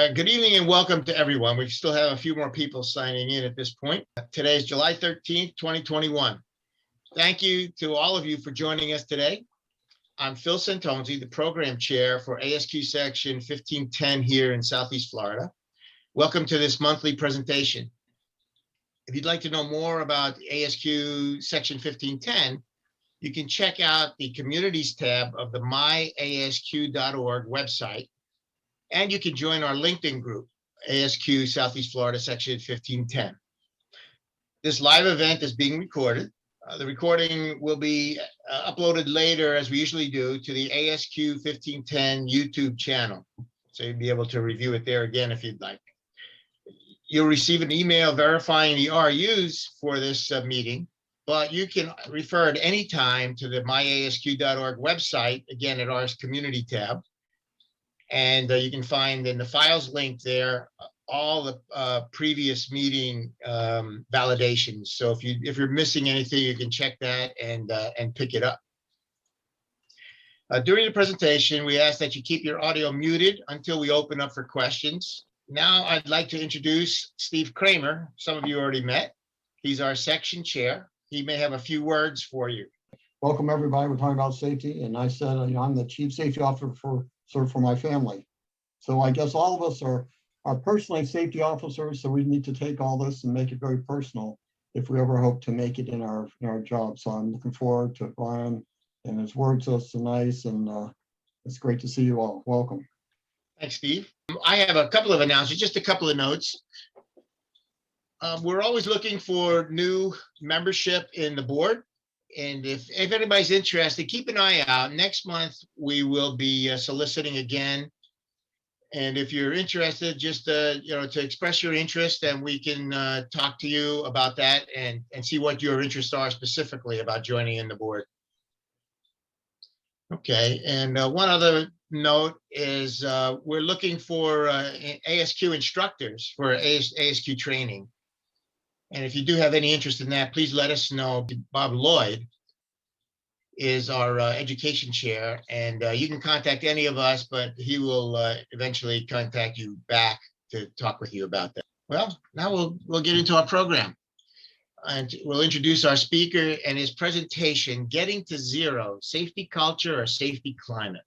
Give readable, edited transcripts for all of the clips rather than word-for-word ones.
Good evening and welcome to everyone. We still have a few more people signing in at this point. Today is July 13th, 2021. Thank you to all of you for joining us today. I'm Phil Santonzi, the program chair for ASQ section 1510 here in Southeast Florida. Welcome to this monthly presentation. If you'd like to know more about ASQ section 1510, you can check out the communities tab of the myasq.org website. And you can join our LinkedIn group, ASQ Southeast Florida Section 1510. This live event is being recorded. The recording will be uploaded later, as we usually do, to the ASQ 1510 YouTube channel. So you'll be able to review it there again if you'd like. You'll receive an email verifying the RUs for this meeting, but you can refer at any time to the myasq.org website, again at our community tab. And you can find in the files link there all the previous meeting validations. So if you're missing anything, you can check that and pick it up. During the presentation, we ask that you keep your audio muted until we open up for questions. Now I'd like to introduce Steve Kramer. Some of you already met. He's our section chair. He may have a few words for you. Welcome everybody. We're talking about safety, and I said I'm the chief safety officer for my family. So I guess all of us are personally safety officers, so we need to take all this and make it very personal if we ever hope to make it in our job. So I'm looking forward to Brian and his words are so nice, and it's great to see you all. Welcome. Thanks, Steve. I have a couple of announcements, just a couple of notes. We're always looking for new membership in the board. And if anybody's interested, keep an eye out. Next month, we will be soliciting again. And if you're interested, just to express your interest, and we can talk to you about that and see what your interests are specifically about joining in the board. Okay, and one other note is we're looking for ASQ instructors for ASQ training. And if you do have any interest in that, please let us know. Bob Lloyd is our education chair, and you can contact any of us, but he will eventually contact you back to talk with you about that. Well, now we'll get into our program. And we'll introduce our speaker and his presentation, Getting to Zero, Safety Culture or Safety Climate.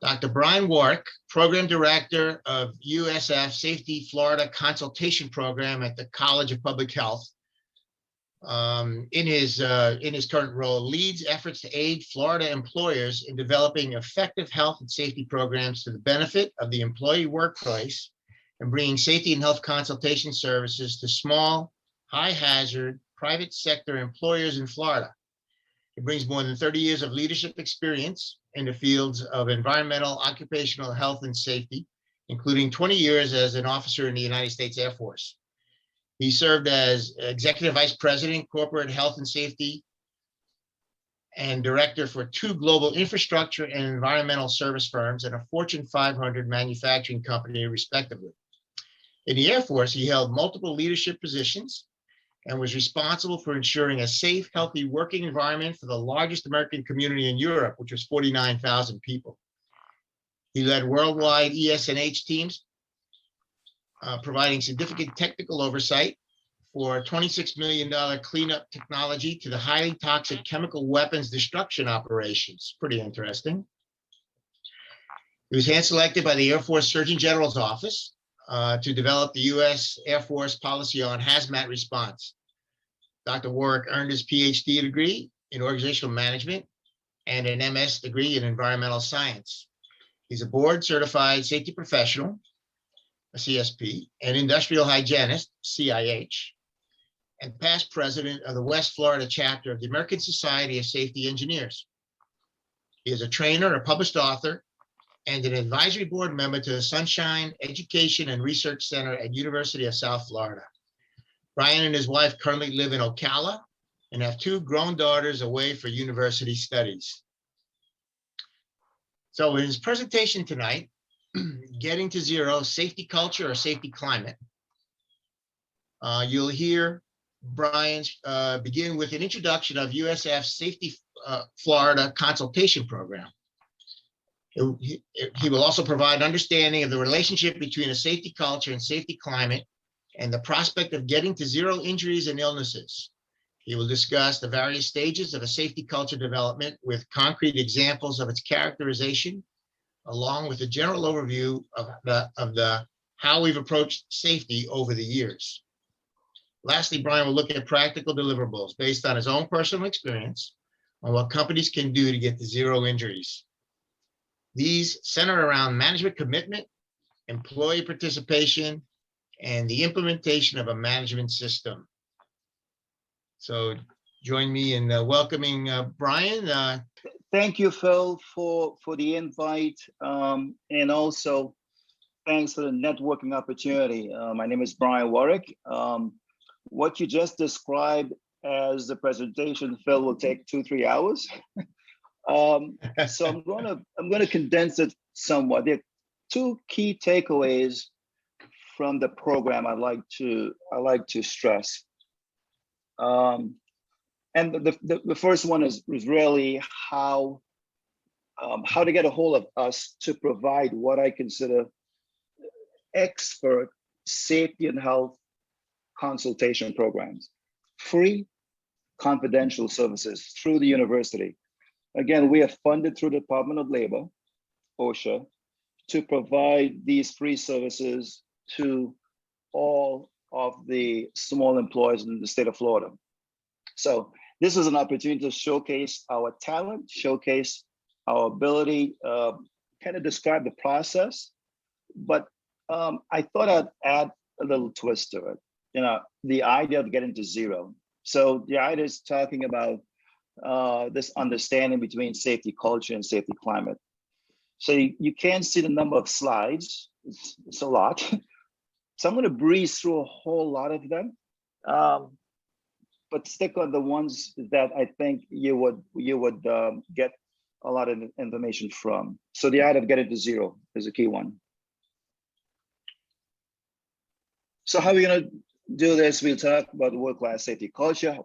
Dr. Brian Warrick, Program Director of USF Safety Florida Consultation Program at the College of Public Health, in his current role, leads efforts to aid Florida employers in developing effective health and safety programs to the benefit of the employee workplace and bringing safety and health consultation services to small, high-hazard, private sector employers in Florida. He brings more than 30 years of leadership experience in the fields of environmental, occupational health, and safety, including 20 years as an officer in the United States Air Force. He served as Executive Vice President, Corporate Health and Safety, and Director for 2 global infrastructure and environmental service firms and a Fortune 500 manufacturing company, respectively. In the Air Force, he held multiple leadership positions and was responsible for ensuring a safe, healthy working environment for the largest American community in Europe, which was 49,000 people. He led worldwide ES&H teams, providing significant technical oversight for $26 million cleanup technology to the highly toxic chemical weapons destruction operations. Pretty interesting. He was hand-selected by the Air Force Surgeon General's office to develop the U.S. Air Force policy on hazmat response. Dr. Warrick earned his PhD degree in organizational management and an MS degree in environmental science. He's a board-certified safety professional, a CSP, and industrial hygienist, CIH, and past president of the West Florida chapter of the American Society of Safety Engineers. He is a trainer, a published author, and an advisory board member to the Sunshine Education and Research Center at University of South Florida. Brian and his wife currently live in Ocala and have 2 grown daughters away for university studies. So in his presentation tonight, Getting to Zero, Safety Culture or Safety Climate, you'll hear Brian begin with an introduction of USF's Safety Florida Consultation Program. He will also provide understanding of the relationship between a safety culture and safety climate and the prospect of getting to zero injuries and illnesses. He will discuss the various stages of a safety culture development with concrete examples of its characterization, along with a general overview of how we've approached safety over the years. Lastly, Brian will look at practical deliverables based on his own personal experience on what companies can do to get to zero injuries. These center around management commitment, employee participation, and the implementation of a management system. So join me in welcoming Brian. Thank you, Phil, for the invite, and also thanks for the networking opportunity. My name is Brian Warrick. What you just described as the presentation, Phil, will take 2-3 hours. So I'm gonna condense it somewhat. There are 2 key takeaways from the program I'd like to stress. And the first one is really how to get a hold of us to provide what I consider expert safety and health consultation programs, free confidential services through the university. Again, we are funded through the Department of Labor, OSHA, to provide these free services to all of the small employers in the state of Florida. So this is an opportunity to showcase our talent, showcase our ability, kind of describe the process. But I thought I'd add a little twist to it, the idea of getting to zero. So the idea is talking about this understanding between safety culture and safety climate. So you can't see the number of slides, it's a lot. So I'm going to breeze through a whole lot of them, but stick on the ones that I think you would get a lot of information from. So the idea of getting to zero is a key one. So how are we going to do this? We'll talk about the world-class safety culture.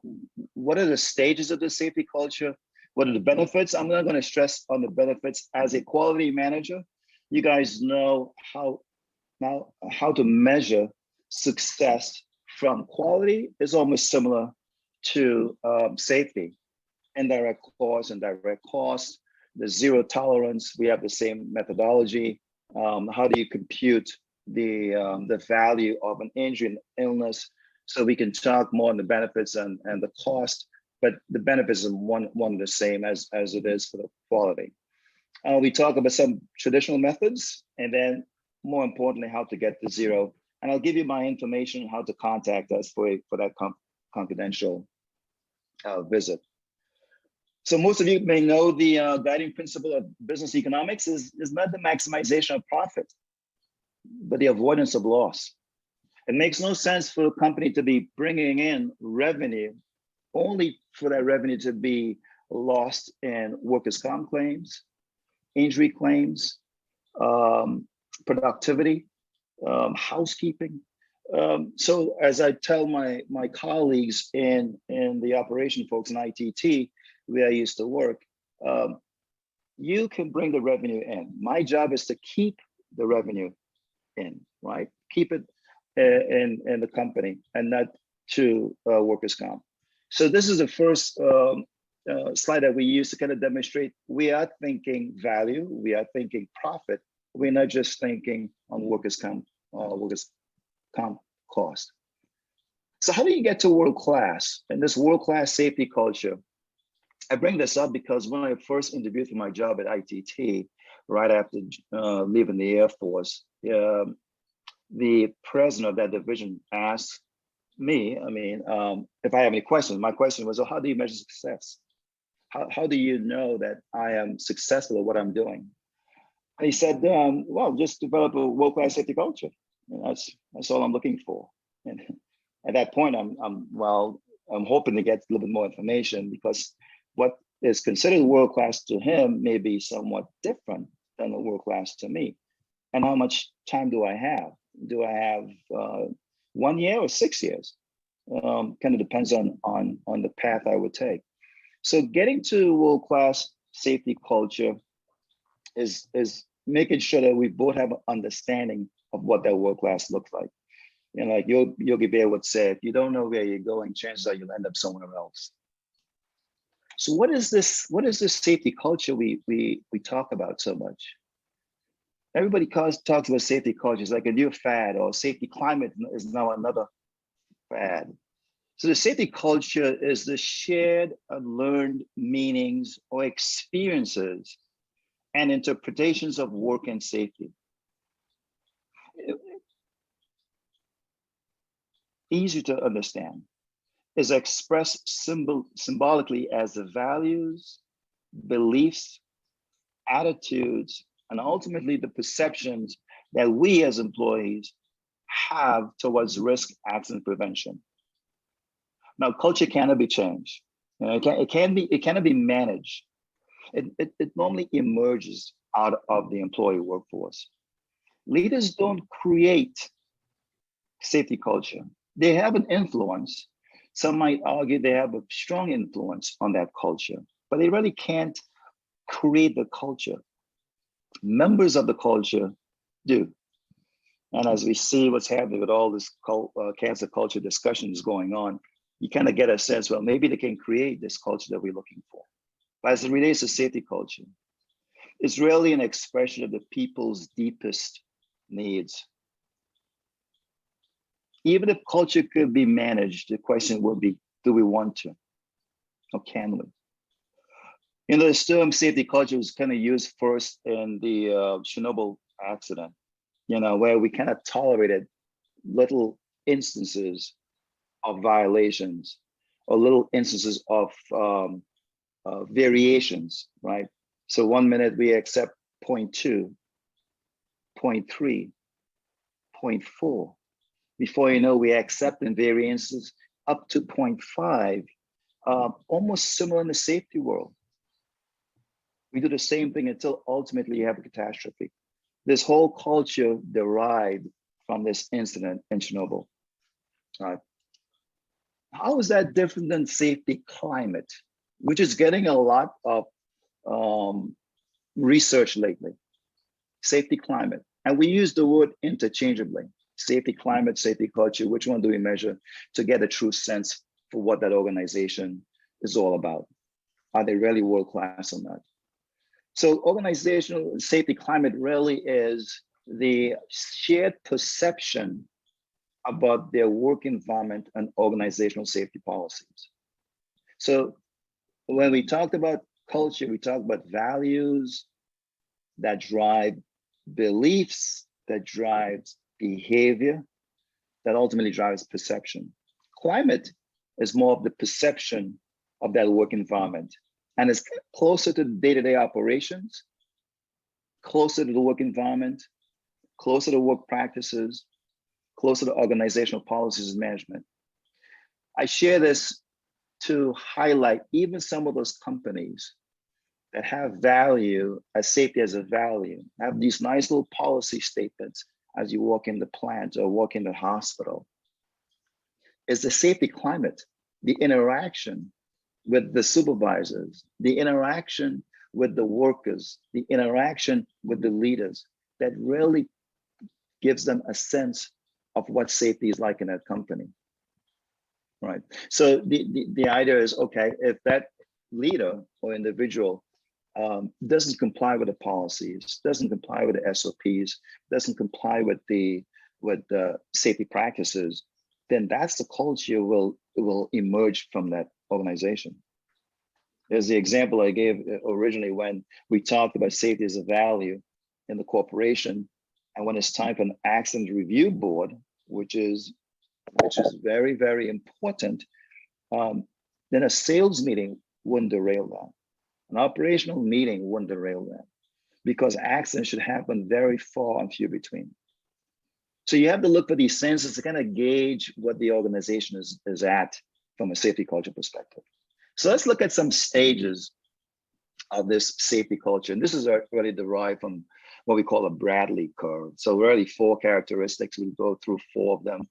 What are the stages of the safety culture? What are the benefits? I'm not going to stress on the benefits. As a quality manager, you guys know how to measure success from quality is almost similar to safety. Indirect costs and direct costs, the zero tolerance, we have the same methodology. How do you compute the value of an injury and illness? So we can talk more on the benefits and the cost, but the benefits are one the same as it is for the quality. We talk about some traditional methods, and then more importantly, how to get to zero. And I'll give you my information, how to contact us for that confidential visit. So most of you may know the guiding principle of business economics is not the maximization of profit, but the avoidance of loss. It makes no sense for a company to be bringing in revenue only for that revenue to be lost in workers' comp claims, injury claims, productivity, housekeeping. So as I tell my colleagues in the operation folks in ITT, where I used to work, you can bring the revenue in. My job is to keep the revenue in, right? Keep it in the company and not to workers' comp. So this is the first slide that we use to kind of demonstrate we are thinking value, we are thinking profit. We're not just thinking on workers' comp cost. So how do you get to world-class? And this world-class safety culture, I bring this up because when I first interviewed for my job at ITT, right after leaving the Air Force, the president of that division asked me, if I have any questions. My question was, how do you measure success? How do you know that I am successful at what I'm doing? And he said, well, just develop a world-class safety culture. And that's all I'm looking for. And at that point, I'm hoping to get a little bit more information, because what is considered world-class to him may be somewhat different than the world-class to me. And how much time do I have? Do I have 1 year or 6 years? Kind of depends on the path I would take. So getting to world-class safety culture is making sure that we both have an understanding of what that work class looks like. You know, like Yogi Bear would say, if you don't know where you're going, chances are you'll end up somewhere else. So what is this safety culture we talk about so much? Everybody talks about safety culture. It's like a new fad, or safety climate is now another fad. So the safety culture is the shared and learned meanings or experiences and interpretations of work and safety. Easy to understand, is expressed symbolically as the values, beliefs, attitudes, and ultimately the perceptions that we as employees have towards risk, accident prevention. Now, culture cannot be changed. You know, it cannot be managed. It normally emerges out of the employee workforce. Leaders don't create safety culture. They have an influence. Some might argue they have a strong influence on that culture, but they really can't create the culture. Members of the culture do. And as we see what's happening with all this cancer culture discussions going on, you kind of get a sense, well, maybe they can create this culture that we're looking for. But as it relates to safety culture, it's really an expression of the people's deepest needs. Even if culture could be managed, the question would be, do we want to, or can we? You know, the term safety culture was kind of used first in the Chernobyl accident, you know, where we kind of tolerated little instances of violations or little instances of variations, right? So 1 minute we accept 0.2, 0.3, 0.4. Before you know, we accept in variances up to 0.5, almost similar in the safety world. We do the same thing until ultimately you have a catastrophe. This whole culture derived from this incident in Chernobyl. How is that different than safety climate, which is getting a lot of research lately? Safety climate, and we use the word interchangeably. Safety climate, safety culture, which one do we measure to get a true sense for what that organization is all about? Are they really world-class or not? So organizational safety climate really is the shared perception about their work environment and organizational safety policies. So when we talked about culture, we talked about values that drive beliefs, that drives behavior, that ultimately drives perception. Climate is more of the perception of that work environment, and it's closer to day-to-day operations, closer to the work environment, closer to work practices, closer to organizational policies and management. I share this to highlight even some of those companies that have value as safety as a value, have these nice little policy statements as you walk in the plant or walk in the hospital. Is the safety climate, the interaction with the supervisors, the interaction with the workers, the interaction with the leaders that really gives them a sense of what safety is like in that company, right? So the idea is, okay, if that leader or individual doesn't comply with the policies, doesn't comply with the SOPs, doesn't comply with the safety practices, then that's the culture will emerge from that organization. There's the example I gave originally when we talked about safety as a value in the corporation, and when it's time for an accident review board, which is very, very important, then a sales meeting wouldn't derail that. An operational meeting wouldn't derail that, because accidents should happen very far and few between. So you have to look for these senses to kind of gauge what the organization is at from a safety culture perspective. So let's look at some stages of this safety culture. And this is really derived from what we call a Bradley curve. So really 4 characteristics. We'll go through 4 of them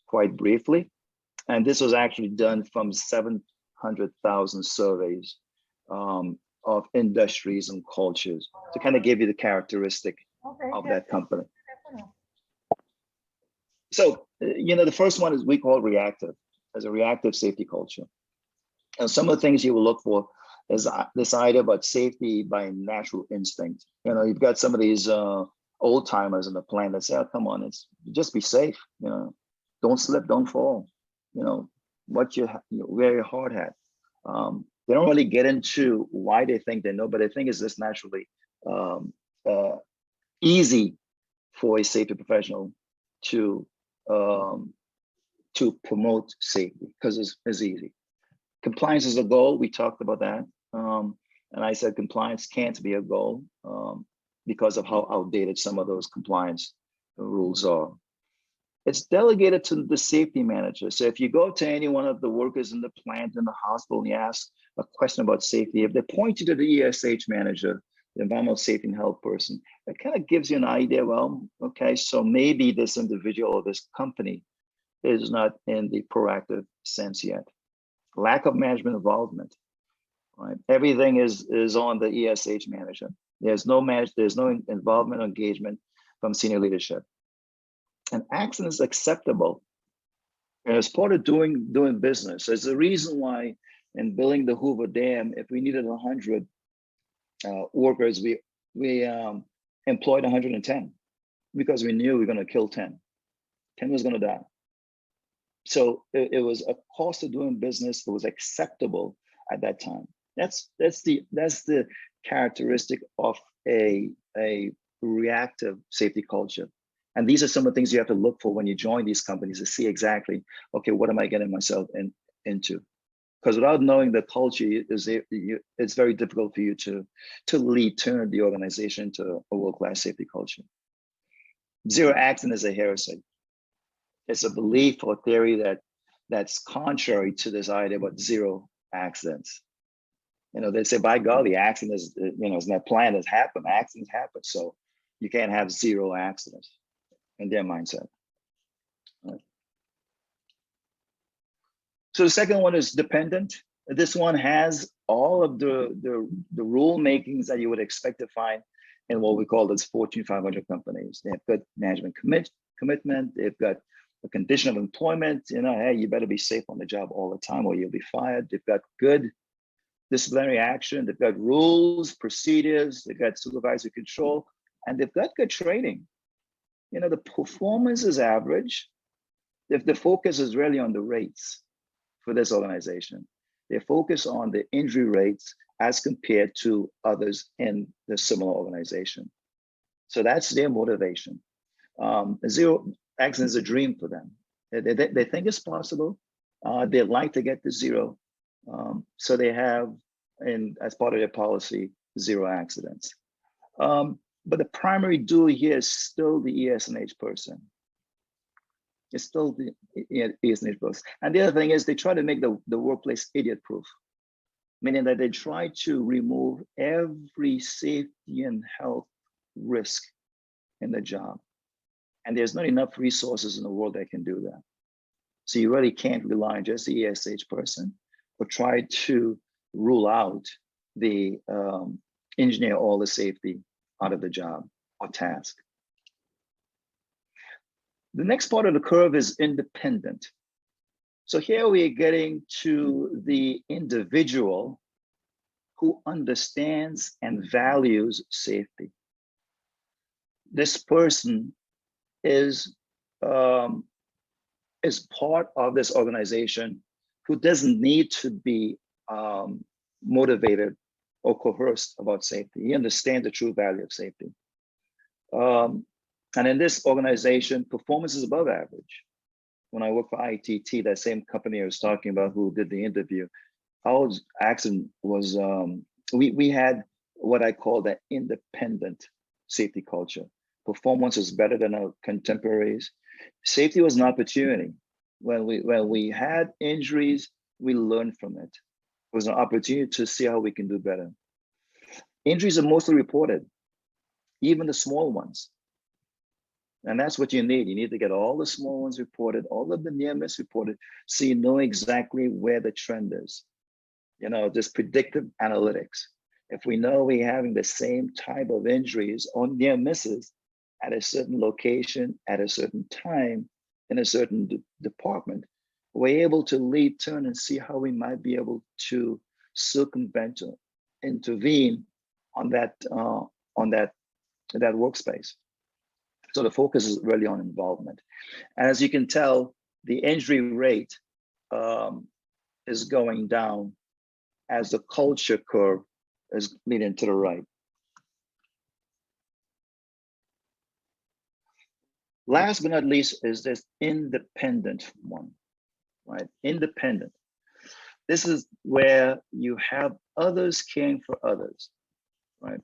quite briefly. And this was actually done from 700,000 surveys industries and cultures to kind of give you the characteristic of that company. So, the first one is we call reactive, as a reactive safety culture. And some of the things you will look for is this idea about safety by natural instinct. You've got some of these old timers in the plant that say, oh, come on, just be safe. Don't slip, don't fall. Wear your hard hat. They don't really get into why they think they know, but I think it's just naturally easy for a safety professional to promote safety because it's easy. Compliance is a goal. We talked about that. And I said compliance can't be a goal because of how outdated some of those compliance rules are. It's delegated to the safety manager. So if you go to any one of the workers in the plant, in the hospital, and you ask a question about safety, if they point you to the ESH manager, the environmental safety and health person, it kind of gives you an idea, well, okay, so maybe this individual or this company is not in the proactive sense yet. Lack of management involvement, right? Everything is on the ESH manager. There's no involvement or engagement from senior leadership. And accident is acceptable. And as part of doing business, there's a reason why in building the Hoover Dam, if we needed 100 workers, we employed 110 because we knew we were going to kill 10. 10 was going to die. So it was a cost of doing business that was acceptable at that time. That's the characteristic of a reactive safety culture. And these are some of the things you have to look for when you join these companies to see exactly, okay, what am I getting myself into? Because without knowing the culture, it's very difficult for you to turn the organization to a world-class safety culture. Zero accident is a heresy. It's a belief or theory that's contrary to this idea about zero accidents. They say, by golly, accident is, it's not planned, it's happened. Accidents happen, so you can't have zero accidents in their mindset. Right. So the second one is dependent. This one has all of the rule makings that you would expect to find in what we call this Fortune 500 companies. They have good management commitment. They've got a condition of employment. Hey, you better be safe on the job all the time or you'll be fired. They've got good disciplinary action. They've got rules, procedures. They've got supervisory control, and they've got good training. The performance is average. If the focus is really on the rates for this organization, they focus on the injury rates as compared to others in the similar organization. So that's their motivation. Zero accident is a dream for them. They think it's possible. They'd like to get to zero. So they have, as part of their policy, zero accidents. But the primary doer here is still the ES&H person. It's still the ES&H person. And the other thing is they try to make the workplace idiot-proof, meaning that they try to remove every safety and health risk in the job. And there's not enough resources in the world that can do that. So you really can't rely on just the ESH person, but try to rule out the engineer all the safety out of the job or task. The next part of the curve is independent. So here we are getting to the individual who understands and values safety. This person is part of this organization who doesn't need to be motivated or coerced about safety. He understands the true value of safety. And in this organization, performance is above average. When I worked for ITT, that same company I was talking about who did the interview, our accident was, we had what I call the independent safety culture. Performance is better than our contemporaries. Safety was an opportunity. When we had injuries, we learned from it. It was an opportunity to see how we can do better. Injuries are mostly reported, even the small ones. And that's what you need. You need to get all the small ones reported, all of the near miss reported, so you know exactly where the trend is. This predictive analytics. If we know we're having the same type of injuries or near misses at a certain location, at a certain time, in a certain department, we're able to lead, turn, and see how we might be able to circumvent or intervene on that workspace. So the focus is really on involvement. And as you can tell, the injury rate is going down as the culture curve is leading to the right. Last but not least is this independent one, right? Independent. This is where you have others caring for others, right?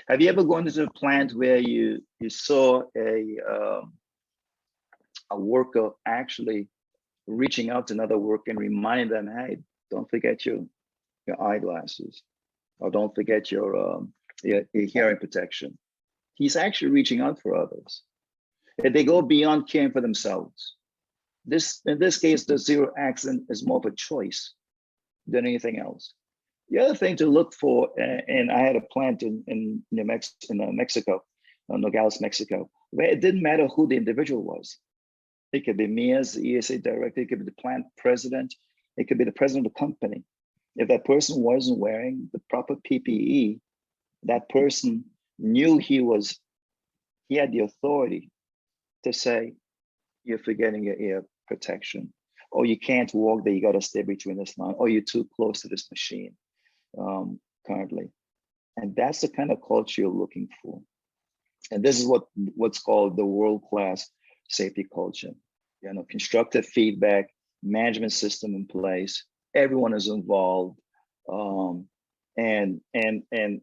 Have you ever gone into a plant where you saw a worker actually reaching out to another worker and reminding them, hey, don't forget your eyeglasses, or don't forget your hearing protection. He's actually reaching out for others. If they go beyond caring for themselves. In this case, the zero accident is more of a choice than anything else. The other thing to look for, and I had a plant in Mexico, Nogales, Mexico, where it didn't matter who the individual was. It could be me as the ESA director, it could be the plant president, it could be the president of the company. If that person wasn't wearing the proper PPE, that person knew he had the authority to say, you're forgetting your ear protection, or you can't walk there, you gotta stay between this line, or you're too close to this machine currently. And that's the kind of culture you're looking for. And this is what's called the world-class safety culture. You know, constructive feedback, management system in place, everyone is involved, and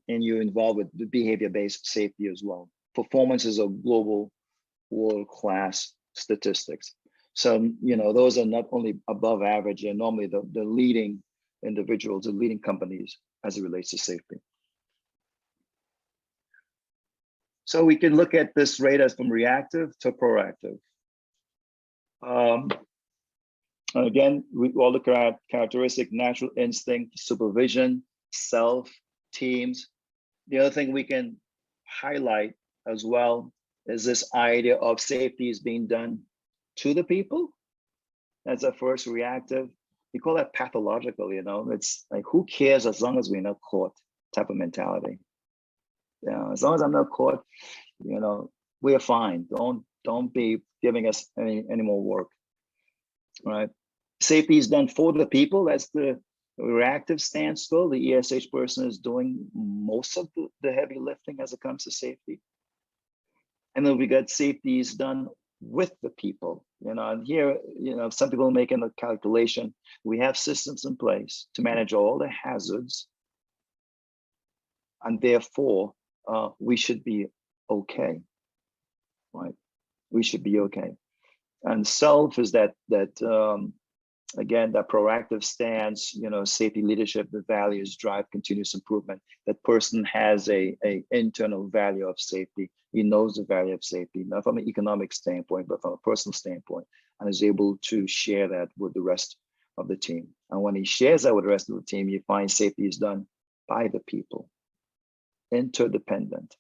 you're involved with the behavior-based safety as well. Performances of global world-class statistics. So, you know, those are not only above average, they're normally the leading individuals, the leading companies as it relates to safety. So we can look at this rate as from reactive to proactive. Again, we all look at characteristic, natural instinct, supervision, self, teams. The other thing we can highlight as well is this idea of safety is being done to the people. That's our first reactive. We call that pathological, you know, it's like, who cares as long as we're not caught type of mentality. Yeah, as long as I'm not caught, you know, we're fine. Don't be giving us any more work, right? Safety is done for the people. That's the reactive stance. Still, the ESH person is doing most of the heavy lifting as it comes to safety. And then we got safety is done with the people. You know, and here, you know, some people are making a calculation. We have systems in place to manage all the hazards, and therefore we should be okay, right? We should be okay. And self is that again, that proactive stance, you know, safety leadership, the values drive continuous improvement. That person has a internal value of safety. He knows the value of safety, not from an economic standpoint, but from a personal standpoint, and is able to share that with the rest of the team. And when he shares that with the rest of the team, you find safety is done by the people, interdependent.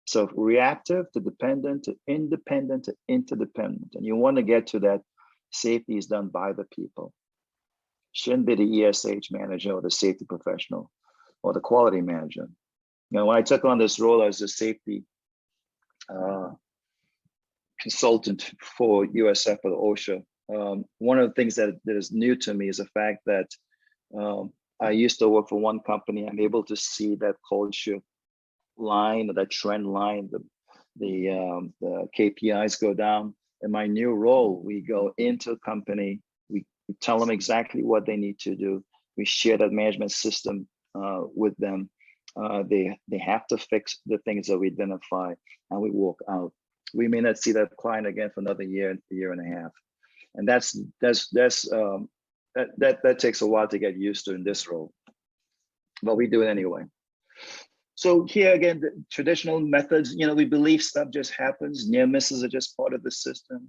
So reactive to dependent to independent to interdependent. And you want to get to that safety is done by the people. Shouldn't be the ESH manager or the safety professional or the quality manager. You know, when I took on this role as a safety consultant for USF or OSHA, one of the things that is new to me is the fact that I used to work for one company. I'm able to see that culture line or that trend line, the KPIs go down. In my new role, we go into a company, we tell them exactly what they need to do. We share that management system with them. They have to fix the things that we identify, and we walk out. We may not see that client again for another year and a half, and that takes a while to get used to in this role, but we do it anyway. So here again, the traditional methods, you know, we believe stuff just happens. Near misses are just part of the system.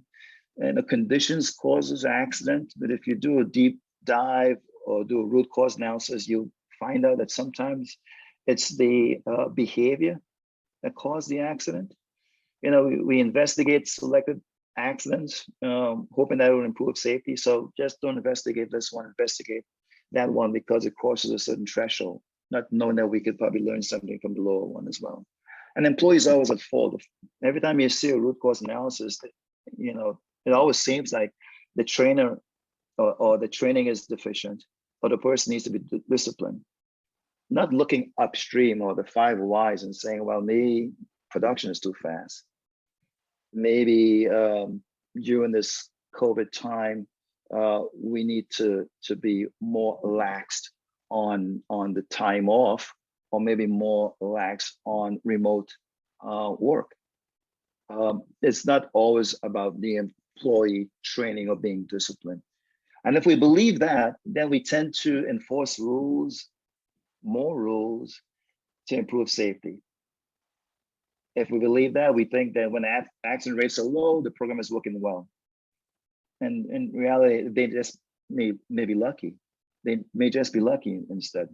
And the conditions causes accident. But if you do a deep dive or do a root cause analysis, you'll find out that sometimes It's the behavior that caused the accident. You know, we investigate selected accidents, hoping that it will improve safety. So just don't investigate this one, investigate that one because it crosses a certain threshold, not knowing that we could probably learn something from the lower one as well. And employees are always at fault. Every time you see a root cause analysis, you know, it always seems like the trainer or the training is deficient, or the person needs to be disciplined. Not looking upstream or the 5 whys and saying, well, maybe production is too fast. Maybe during this COVID time, we need to be more laxed on the time off, or maybe more lax on remote work. It's not always about the employee training or being disciplined. And if we believe that, then we tend to enforce rules, more rules to improve safety. If we believe that, we think that when accident rates are low, the program is working well. And in reality, they just may be lucky. They may just be lucky instead.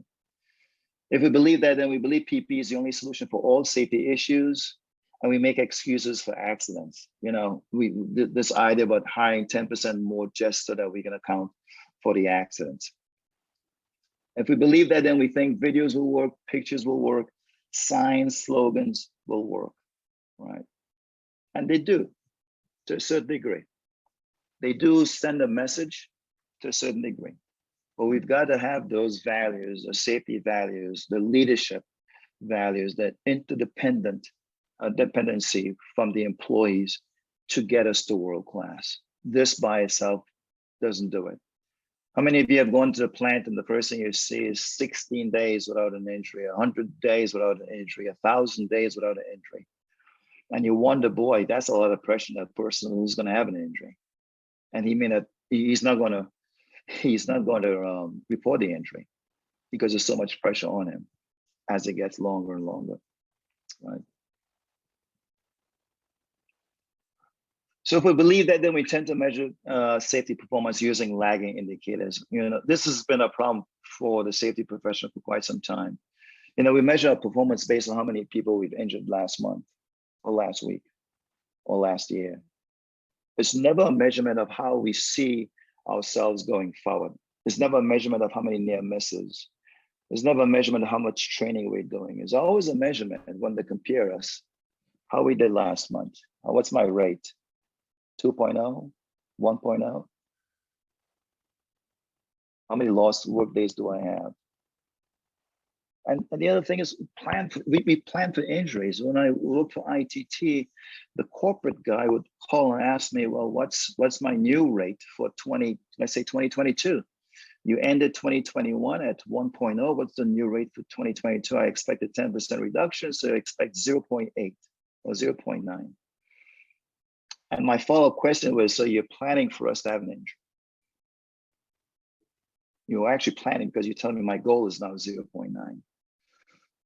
If we believe that, then we believe PP is the only solution for all safety issues, and we make excuses for accidents. You know, this idea about hiring 10% more just so that we can account for the accidents. If we believe that, then we think videos will work, pictures will work, signs, slogans will work, right? And they do, to a certain degree. They do send a message to a certain degree. But we've got to have those values, the safety values, the leadership values, that interdependent dependency from the employees to get us to world class. This by itself doesn't do it. How many of you have gone to the plant and the first thing you see is 16 days without an injury, 100 days without an injury, 1,000 days without an injury? And you wonder, boy, that's a lot of pressure on that person who's going to have an injury. And he may not, he's not going to report the injury because there's so much pressure on him as it gets longer and longer, right? So if we believe that, then we tend to measure safety performance using lagging indicators. You know, this has been a problem for the safety profession for quite some time. You know, we measure our performance based on how many people we've injured last month or last week or last year. It's never a measurement of how we see ourselves going forward. It's never a measurement of how many near misses. It's never a measurement of how much training we're doing. It's always a measurement when they compare us, how we did last month. What's my rate? 2.0, 1.0? How many lost work days do I have? And the other thing is we plan for injuries. When I work for ITT, the corporate guy would call and ask me, well, what's my new rate for let's say 2022? You ended 2021 at 1.0. What's the new rate for 2022? I expect a 10% reduction, so I expect 0.8 or 0.9. And my follow-up question was, so you're planning for us to have an injury? You're actually planning because you're telling me my goal is now 0.9.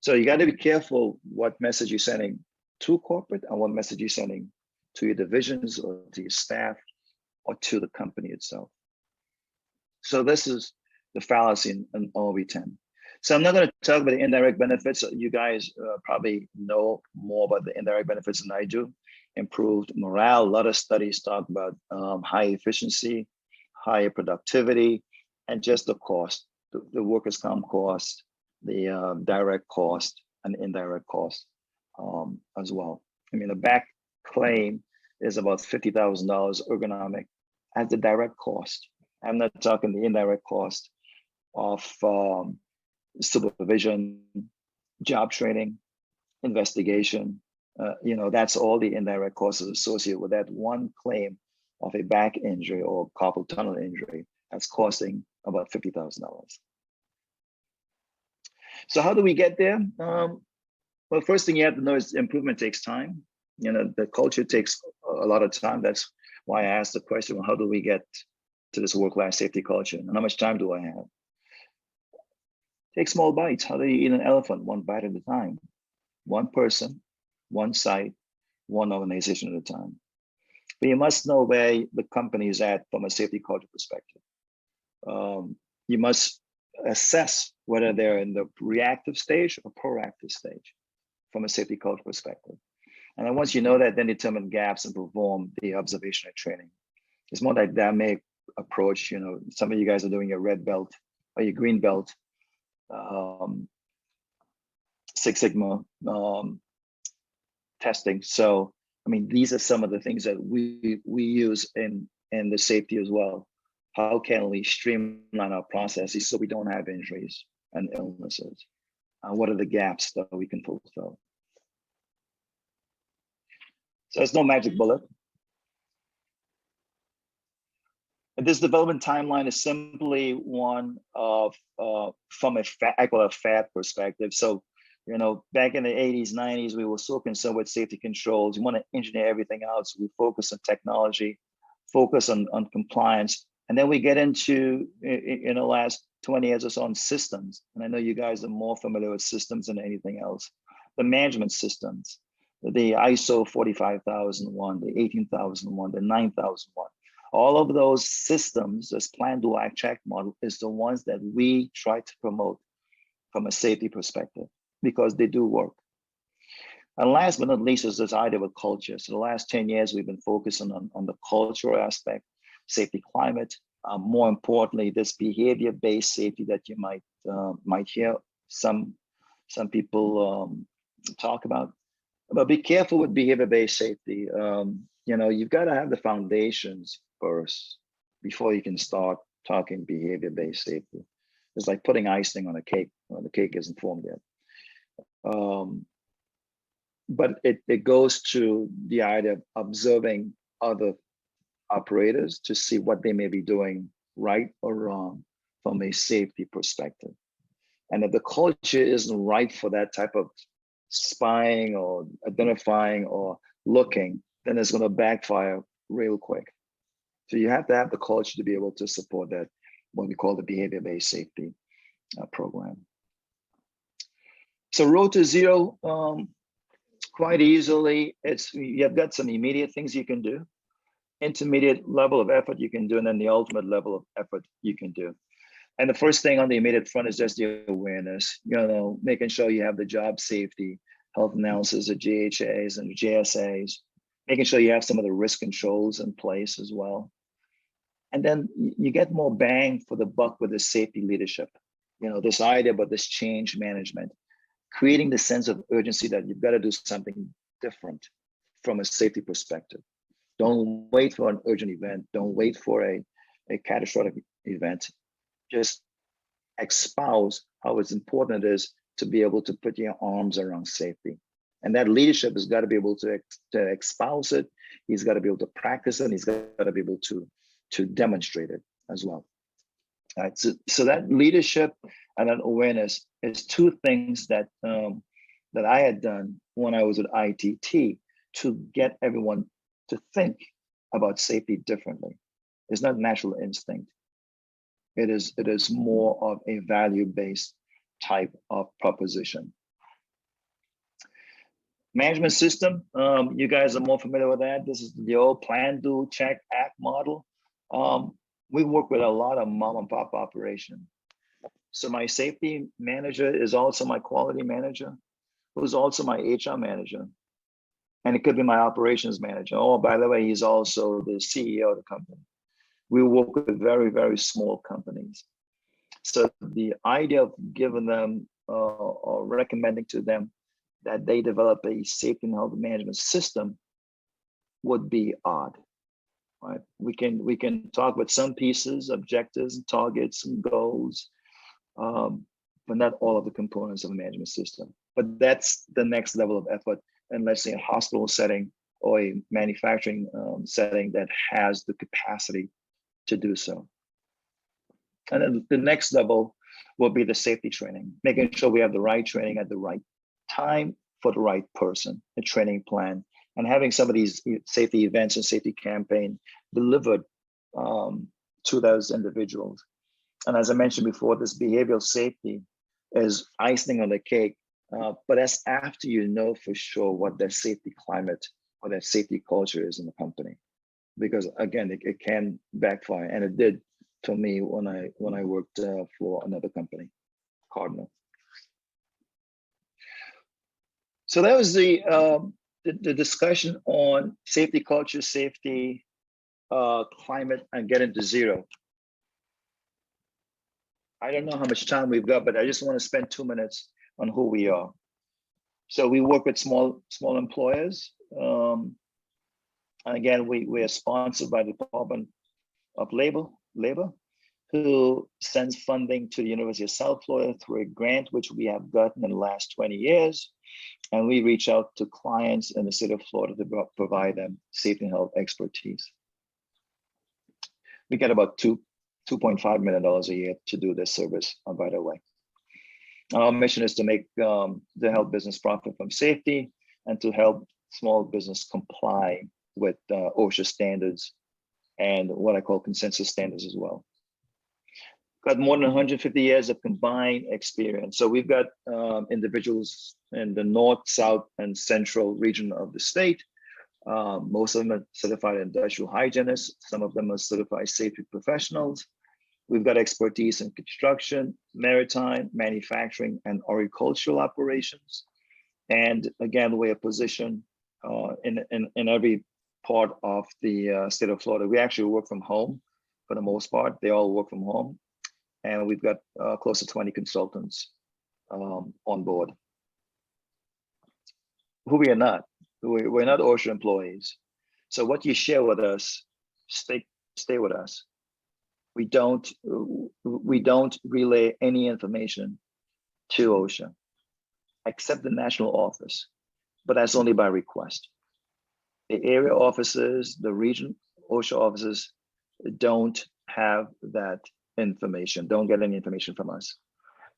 So you got to be careful what message you're sending to corporate and what message you're sending to your divisions or to your staff or to the company itself. So this is the fallacy in OV10. So I'm not going to talk about the indirect benefits. You guys probably know more about the indirect benefits than I do. Improved morale. A lot of studies talk about high efficiency, higher productivity, and just the cost, the workers' comp cost, the direct cost and indirect cost as well. I mean, the back claim is about $50,000 ergonomic as the direct cost. I'm not talking the indirect cost of supervision, job training, investigation. You know, that's all the indirect costs associated with that one claim of a back injury or carpal tunnel injury that's costing about $50,000. So how do we get there? Well, first thing you have to know is improvement takes time. You know, the culture takes a lot of time. That's why I asked the question, well, how do we get to this world-class safety culture? And how much time do I have? Take small bites. How do you eat an elephant? One bite at a time. One person, one site, one organization at a time. But you must know where the company is at from a safety culture perspective. You must assess whether they're in the reactive stage or proactive stage from a safety culture perspective. And then once you know that, then determine gaps and perform the observation and training. It's more like dynamic approach. You know, some of you guys are doing your red belt or your green belt, Six Sigma testing. So, I mean, these are some of the things that we use in the safety as well. How can we streamline our processes so we don't have injuries and illnesses? What are the gaps that we can fulfill? So there's no magic bullet. This development timeline is simply one of, from I call it a fat perspective. So, you know, back in the 80s, 90s, we were so concerned with safety controls. We want to engineer everything out. So we focus on technology, focus on compliance. And then we get into, in the last 20 years or so, on systems. And I know you guys are more familiar with systems than anything else. The management systems, the ISO 45001, the 18001, the 9001. All of those systems, this plan, do, act, check model, is the ones that we try to promote from a safety perspective because they do work. And last but not least is this idea of culture. So the last 10 years, we've been focusing on the cultural aspect, safety climate, more importantly, this behavior-based safety that you might hear some people talk about. But be careful with behavior-based safety. You know, you've got to have the foundations first before you can start talking behavior-based safety. It's like putting icing on a cake when the cake isn't formed yet. But it goes to the idea of observing other operators to see what they may be doing right or wrong from a safety perspective. And if the culture isn't right for that type of spying or identifying or looking, then it's going to backfire real quick. So you have to have the culture to be able to support that, what we call the behavior-based safety program. So road to zero, quite easily, you've got some immediate things you can do, intermediate level of effort you can do, and then the ultimate level of effort you can do. And the first thing on the immediate front is just the awareness, you know, making sure you have the job safety, health analysis, the GHAs and the JSAs, making sure you have some of the risk controls in place as well. And then you get more bang for the buck with the safety leadership. You know, this idea about this change management, creating the sense of urgency that you've got to do something different from a safety perspective. Don't wait for an urgent event. Don't wait for a catastrophic event. Just espouse how it's important it is to be able to put your arms around safety. And that leadership has got to be able to espouse it. He's got to be able to practice it. And he's got to be able to demonstrate it as well. All right, so that leadership and that awareness is two things that that I had done when I was at ITT to get everyone to think about safety differently. It's not natural instinct. It is more of a value-based type of proposition. Management system, you guys are more familiar with that. This is the old plan, do, check, act model. We work with a lot of mom and pop operation. So my safety manager is also my quality manager, who's also my HR manager. And it could be my operations manager. Oh, by the way, he's also the CEO of the company. We work with very, very small companies. So the idea of giving them or recommending to them that they develop a safety and health management system would be odd, right? We can talk with some pieces, objectives, and targets and goals, but not all of the components of a management system. But that's the next level of effort. And let's say a hospital setting or a manufacturing setting that has the capacity to do so. And then the next level will be the safety training, making sure we have the right training at the right time for the right person, a training plan, and having some of these safety events and safety campaign delivered to those individuals. And as I mentioned before, this behavioral safety is icing on the cake, but that's after you know for sure what their safety climate or their safety culture is in the company. Because again, it can backfire, and it did to me when I worked for another company, Cardinal. So that was the discussion on safety culture, safety, climate, and getting to zero. I don't know how much time we've got, but I just want to spend 2 minutes on who we are. So we work with small employers. And again, we are sponsored by the Department of Labor, who sends funding to the University of South Florida through a grant, which we have gotten in the last 20 years. And we reach out to clients in the state of Florida to provide them safety and health expertise. We get about $2.5 million a year to do this service, by the way. Our mission is to make the health business profit from safety and to help small business comply with OSHA standards and what I call consensus standards as well. Got more than 150 years of combined experience. So we've got individuals in the north, south, and central region of the state. Most of them are certified industrial hygienists. Some of them are certified safety professionals. We've got expertise in construction, maritime, manufacturing, and agricultural operations. And again, we are positioned in every part of the state of Florida. We actually work from home for the most part. They all work from home. And we've got close to 20 consultants on board. Who we are not. We're not OSHA employees. So what you share with us, stay with us. We don't relay any information to OSHA, except the national office, but that's only by request. The area offices, the region OSHA offices don't have that information, don't get any information from us.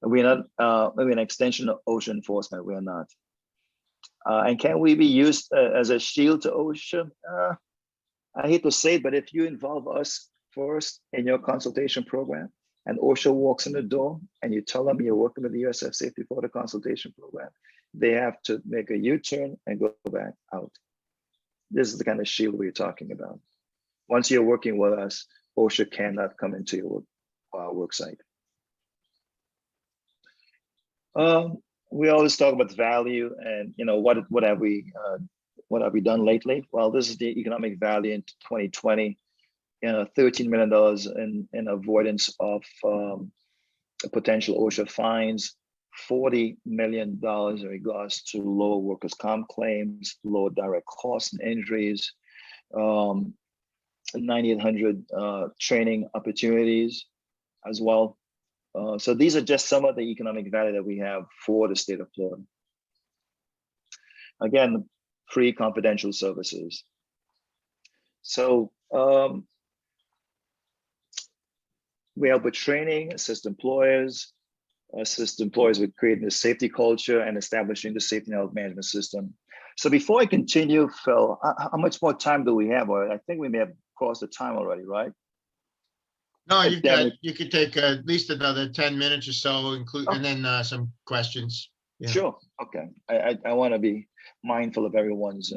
We're not maybe an extension of OSHA enforcement, we are not. And can we be used as a shield to OSHA? I hate to say it, but if you involve us first in your consultation program and OSHA walks in the door and you tell them you're working with the USF Safety Florida consultation program, they have to make a U-turn and go back out. This is the kind of shield we're talking about. Once you're working with us, OSHA cannot come into your work site. We always talk about value and what have we done lately? Well, this is the economic value in 2020. $13 million in avoidance of potential OSHA fines, $40 million in regards to lower workers' comp claims, lower direct costs and injuries, 9,800 training opportunities as well. So these are just some of the economic value that we have for the state of Florida. Again, free confidential services. So we help with training, assist employers with creating a safety culture and establishing the safety and health management system. So before I continue, Phil, how much more time do we have? I think we may have crossed the time already, right? No, you could take at least another 10 minutes or so, and then some questions. Yeah. Sure. Okay. I want to be mindful of everyone's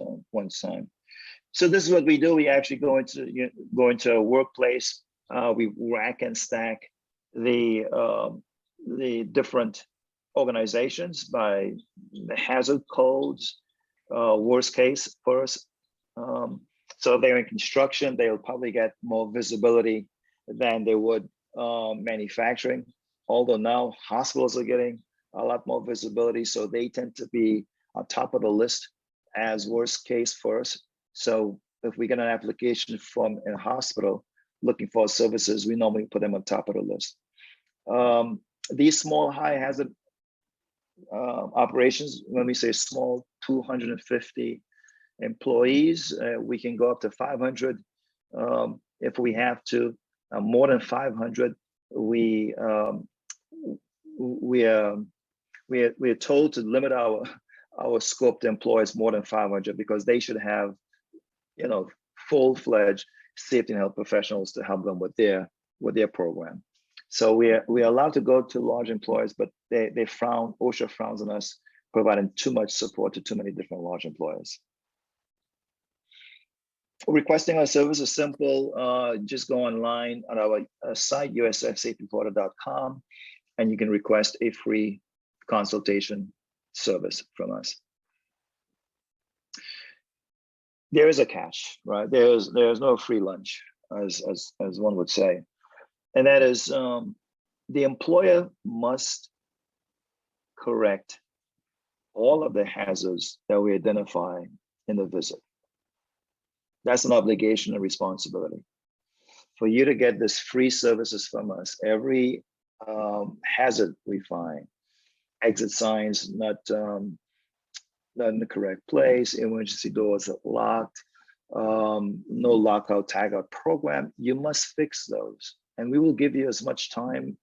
time. So this is what we do. We actually go into a workplace. We rack and stack the different organizations by the hazard codes, worst case first. So if they're in construction, they'll probably get more visibility than they would manufacturing. Although now hospitals are getting a lot more visibility, so they tend to be on top of the list as worst case first. So if we get an application from a hospital looking for services, we normally put them on top of the list. These small high hazard operations, when we say small, 250 employees, we can go up to 500 if we have to. More than 500, we are told to limit our scope to employees more than 500 because they should have, full-fledged safety and health professionals to help them with their program. So we are allowed to go to large employers, but OSHA frowns on us providing too much support to too many different large employers. Requesting our service is simple. Just go online on our site, usfsafetyflorida.com, and you can request a free consultation service from us. There is a catch, right? There's no free lunch, as one would say, and that is the employer must correct all of the hazards that we identify in the visit. That's an obligation and responsibility. For you to get this free services from us, every hazard we find, exit signs not in the correct place, emergency doors are locked, no lockout tagout program, you must fix those. And we will give you as much time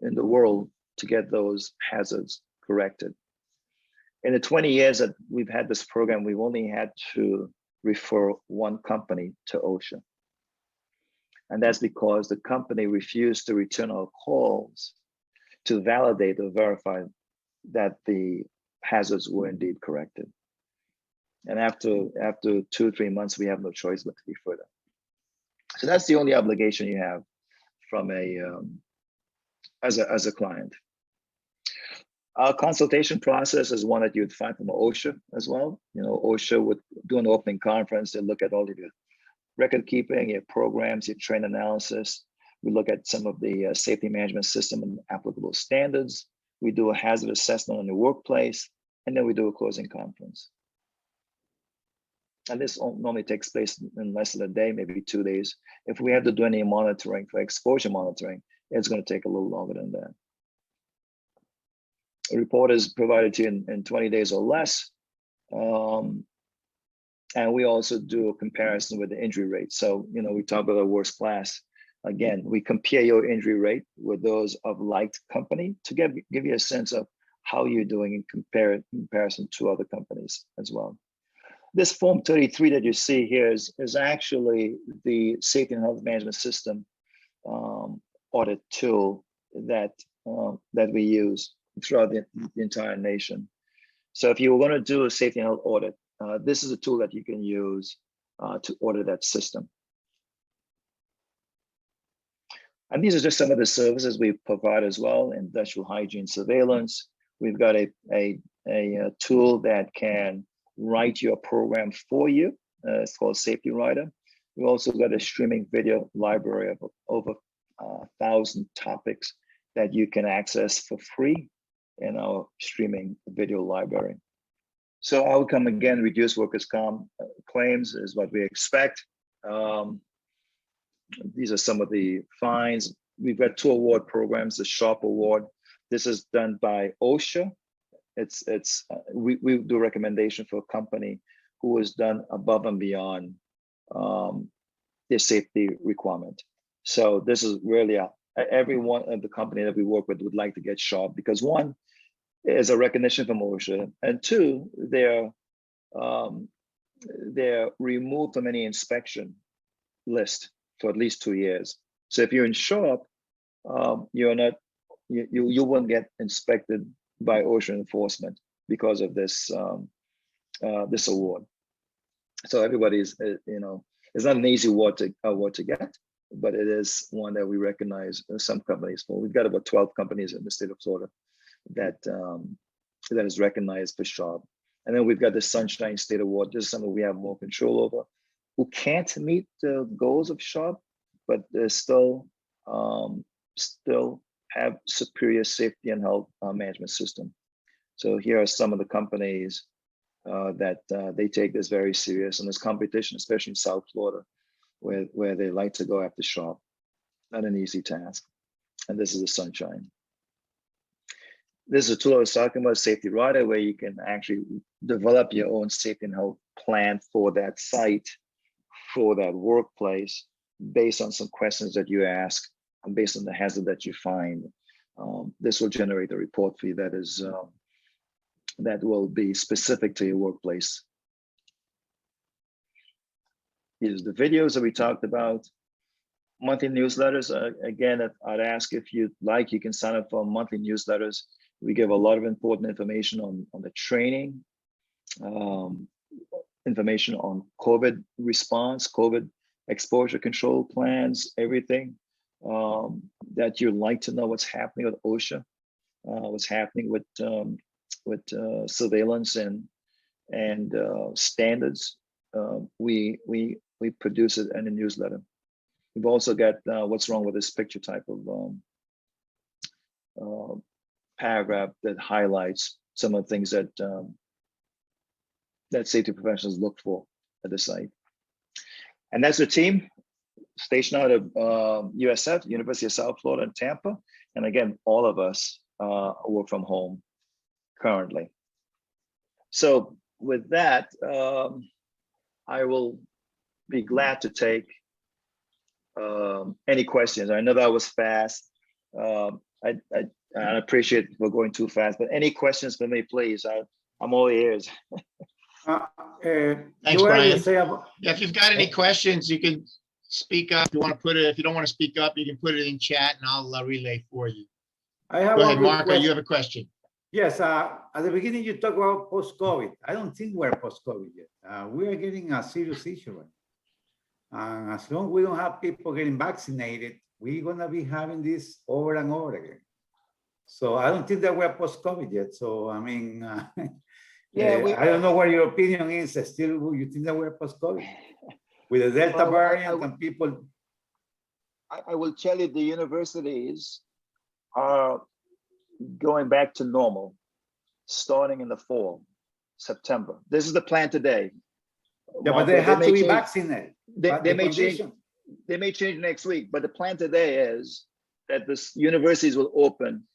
in the world to get those hazards corrected. In the 20 years that we've had this program, we've only had to refer one company to OSHA. And that's because the company refused to return our calls to validate or verify that the hazards were indeed corrected. And after 2 or 3 months, we have no choice but to refer them. So that's the only obligation you have from as a client. Our consultation process is one that you'd find from OSHA as well. You know, OSHA would do an opening conference. They look at all of your record keeping, your programs, your trend analysis. We look at some of the safety management system and applicable standards. We do a hazard assessment on the workplace, and then we do a closing conference. And this normally takes place in less than a day, maybe 2 days. If we have to do any monitoring for exposure monitoring, it's going to take a little longer than that. A report is provided to you in 20 days or less. And we also do a comparison with the injury rate. So, you know, we talk about the worst class. Again, we compare your injury rate with those of like company to give you a sense of how you're doing in comparison to other companies as well. This Form 33 that you see here is actually the safety and health management system audit tool that we use throughout the entire nation. So if you were going to do a safety and health audit, this is a tool that you can use to audit that system. And these are just some of the services we provide as well: industrial hygiene surveillance. We've got a tool that can write your program for you. It's called Safety Writer. We also got a streaming video library of over 1,000 topics that you can access for free in our streaming video library. So outcome, again, reduce workers' comp claims is what we expect. These are some of the fines. We've got 2 award programs, the SHARP Award. This is done by OSHA. We do recommendation for a company who has done above and beyond their safety requirement. So this is really every one of the company that we work with would like to get SHARP, because 1 is a recognition from OSHA, and 2, they're removed from any inspection list for at least 2 years. So if you're in SHARP, you won't get inspected by OSHA enforcement because of this this award. So everybody's, you know, it's not an easy award to get, but it is one that we recognize some companies for. We've got about 12 companies in the state of Florida that is recognized for SHARP. And then we've got the Sunshine State Award. This is something we have more control over, who can't meet the goals of SHARP, but they still have superior safety and health management system. So here are some of the companies that they take this very serious, and this competition, especially in South Florida, where they like to go after SHARP. Not an easy task. And this is the Sunshine. This is a tool I was talking about, Safety Writer, where you can actually develop your own safety and health plan for that site, for that workplace, based on some questions that you ask and based on the hazard that you find. This will generate a report for you that is that will be specific to your workplace. Here's the videos that we talked about. Monthly newsletters. Again, I'd ask if you'd like, you can sign up for monthly newsletters. We give a lot of important information on the training, information on COVID response, COVID exposure control plans, everything that you'd like to know what's happening with OSHA, what's happening with surveillance and standards. We produce it in a newsletter. We've also got what's wrong with this picture type of paragraph that highlights some of the things that that safety professionals look for at the site. And that's a team stationed out of USF, University of South Florida in Tampa. And again, all of us work from home currently. So with that, I will be glad to take any questions. I know that was fast. I appreciate we're going too fast, but any questions for me, please. I'm all ears. Thanks, Brian. Yeah, if you've got any questions, you can speak up. If you want to put it, if you don't want to speak up, you can put it in chat and I'll relay for you. I have Go ahead, one Marco, you have a question. Yes, at the beginning you talk about post-COVID. I don't think we're post-COVID yet. We are getting a serious issue. And as long as we don't have people getting vaccinated, we're gonna be having this over and over again. So I don't think that we're post-COVID yet. So I mean, yeah, I don't know what your opinion is. Still, you think that we're post-COVID with the Delta variant and people? I will tell you, the universities are going back to normal, starting in the fall, September. This is the plan today. Yeah, but they have to be vaccinated. They may change next week, but the plan today is that the universities will open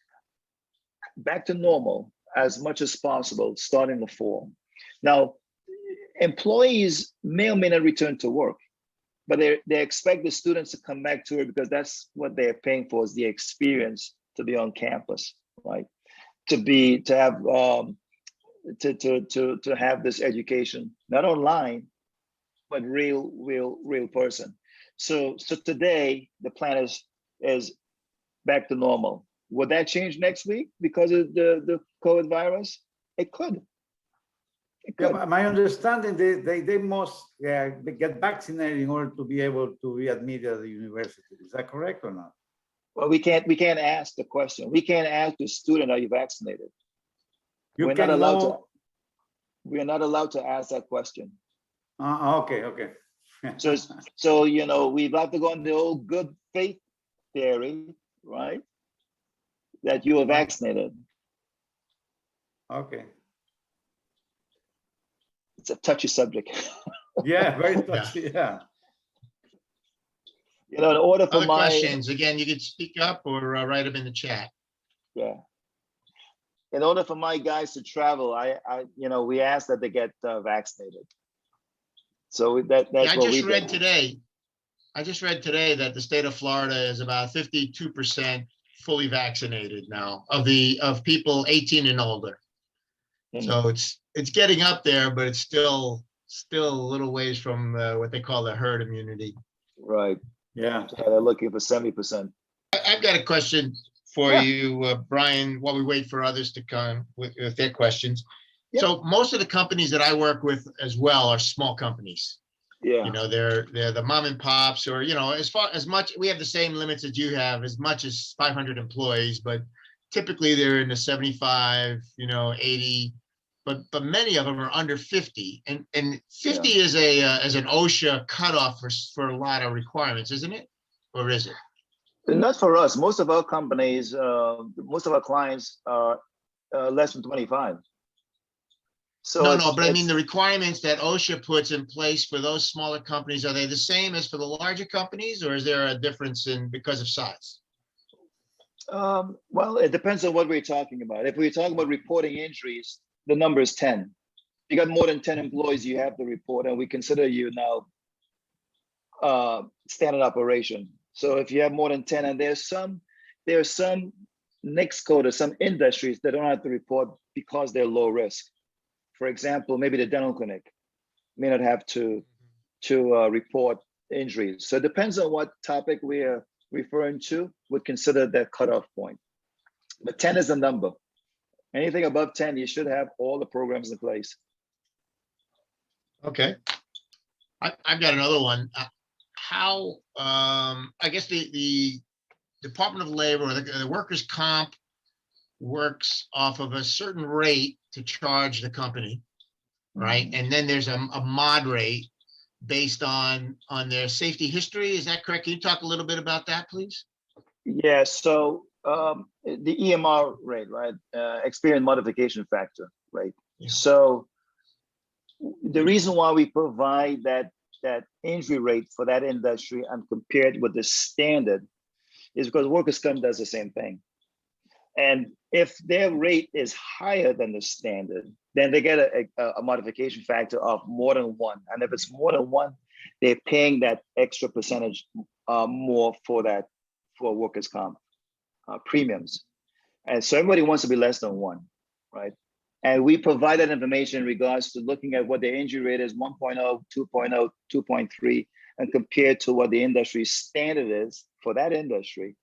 back to normal as much as possible, starting the fall. Now, employees may or may not return to work, but they expect the students to come back to it because that's what they're paying for, is the experience to be on campus, right? To have this education, not online, but real person. So today the plan is back to normal. Would that change next week because of the COVID virus? It could. Yeah, but my understanding, they must get vaccinated in order to be able to be admitted at the university. Is that correct or not? Well, we can't ask the question. We can't ask the student, are you vaccinated? We're not allowed to ask that question. Okay. So you know, we've got to go on the old good faith theory, right? That you are vaccinated. Okay. It's a touchy subject. Yeah, very touchy. Yeah. You know, in order for Other questions, again, you can speak up or write them in the chat. Yeah. In order for my guys to travel, we ask that they get vaccinated. So that's what we did. I just read today that the state of Florida is about 52% fully vaccinated now of people 18 and older. So it's getting up there, but it's still a little ways from what they call the herd immunity. Right. Yeah. So they're looking for 70%. I've got a question for you, Brian, while we wait for others to come with their questions. Yeah. So most of the companies that I work with as well are small companies. Yeah. You know, they're the mom and pops, or, you know, as much, we have the same limits that you have, as much as 500 employees, but typically they're in the 75, 80, but many of them are under 50, and 50 is an OSHA cutoff for a lot of requirements, isn't it? Or is it? Not for us. Most of our companies, most of our clients are less than 25. So no, but I mean the requirements that OSHA puts in place for those smaller companies, are they the same as for the larger companies, or is there a difference because of size? Well, it depends on what we're talking about. If we're talking about reporting injuries, the number is 10. You got more than 10 employees, you have to report, and we consider you now standard operation. So if you have more than 10, and there are some NICS code or some industries that don't have to report because they're low risk. For example, maybe the dental clinic may not have to report injuries. So it depends on what topic we are referring to, would consider that cutoff point. But 10 is the number. Anything above 10, you should have all the programs in place. Okay. I've got another one. How, I guess the Department of Labor or the workers' comp works off of a certain rate to charge the company, right? And then there's a mod rate based on their safety history. Is that correct? Can you talk a little bit about that, please? Yeah, so the EMR rate, right? Experience modification factor, right? Yeah. So the reason why we provide that injury rate for that industry and compared with the standard is because workers' comp does the same thing. And if their rate is higher than the standard, then they get a modification factor of more than one. And if it's more than one, they're paying that extra percentage more for workers' comp premiums. And so everybody wants to be less than one, right? And we provide that information in regards to looking at what the injury rate is 1.0, 2.0, 2.3, and compared to what the industry standard is for that industry.